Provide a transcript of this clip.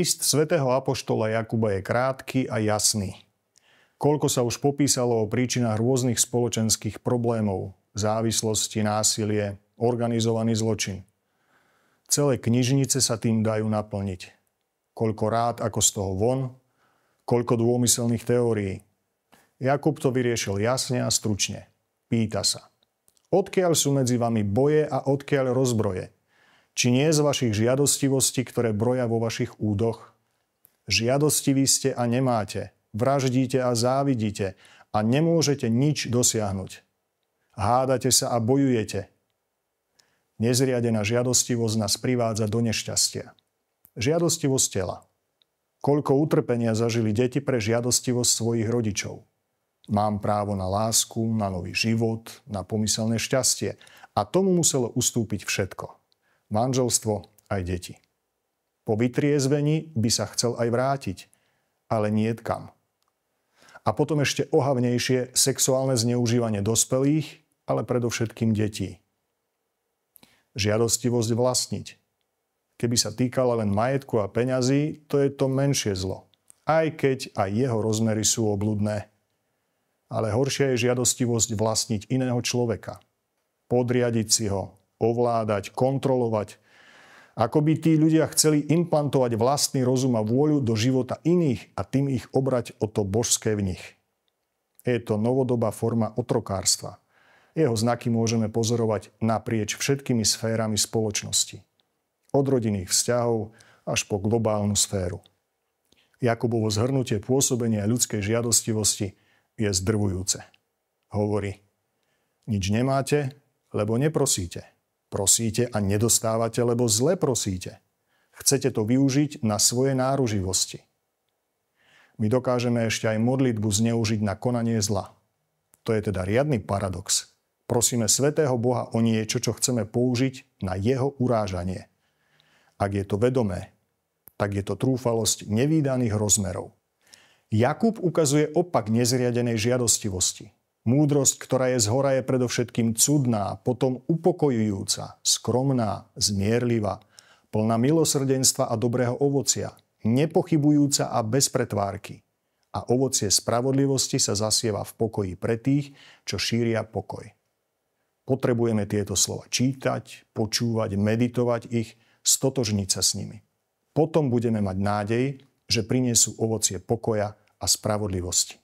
List svätého apoštola Jakuba je krátky a jasný. Koľko sa už popísalo o príčinách rôznych spoločenských problémov, závislosti, násilie, organizovaný zločin. Celé knižnice sa tým dajú naplniť. Koľko rád ako z toho von, koľko dômyselných teórií. Jakub to vyriešil jasne a stručne. Pýta sa. Odkiaľ sú medzi vami boje a odkiaľ rozbroje? Či nie z vašich žiadostivostí, ktoré broja vo vašich údoch? Žiadostiví ste a nemáte, vraždíte a závidíte a nemôžete nič dosiahnuť. Hádate sa a bojujete. Nezriadená žiadostivosť nás privádza do nešťastia. Žiadostivosť tela. Koľko utrpenia zažili deti pre žiadostivosť svojich rodičov. Mám právo na lásku, na nový život, na pomyselné šťastie. A tomu muselo ustúpiť všetko. Manželstvo aj deti. Po vytriezvení by sa chcel aj vrátiť, ale niet kam. A potom ešte ohavnejšie sexuálne zneužívanie dospelých, ale predovšetkým detí. Žiadostivosť vlastniť. Keby sa týkala len majetku a peňazí, to je to menšie zlo. Aj keď aj jeho rozmery sú obľudné. Ale horšia je žiadostivosť vlastniť iného človeka. Podriadiť si ho, ovládať, kontrolovať. Ako by tí ľudia chceli implantovať vlastný rozum a vôľu do života iných a tým ich obrať o to božské v nich. Je to novodobá forma otrokárstva. Jeho znaky môžeme pozorovať naprieč všetkými sférami spoločnosti. Od rodinných vzťahov až po globálnu sféru. Jakubovo zhrnutie pôsobenia ľudskej žiadostivosti je zdrvujúce. Hovorí, nič nemáte, lebo neprosíte. Prosíte a nedostávate, lebo zle prosíte. Chcete to využiť na svoje náruživosti. My dokážeme ešte aj modlitbu zneužiť na konanie zla. To je teda riadny paradox. Prosíme svätého Boha o niečo, čo chceme použiť na jeho urážanie. Ak je to vedomé, tak je to trúfalosť nevídaných rozmerov. Jakub ukazuje opak nezriadenej žiadostivosti. Múdrosť, ktorá je zhora, je predovšetkým cudná, potom upokojujúca, skromná, zmierlivá, plná milosrdenstva a dobrého ovocia, nepochybujúca a bez pretvárky. A ovocie spravodlivosti sa zasieva v pokoji pre tých, čo šíria pokoj. Potrebujeme tieto slova čítať, počúvať, meditovať ich, stotožniť sa s nimi. Potom budeme mať nádej, že prinesú ovocie pokoja a spravodlivosti.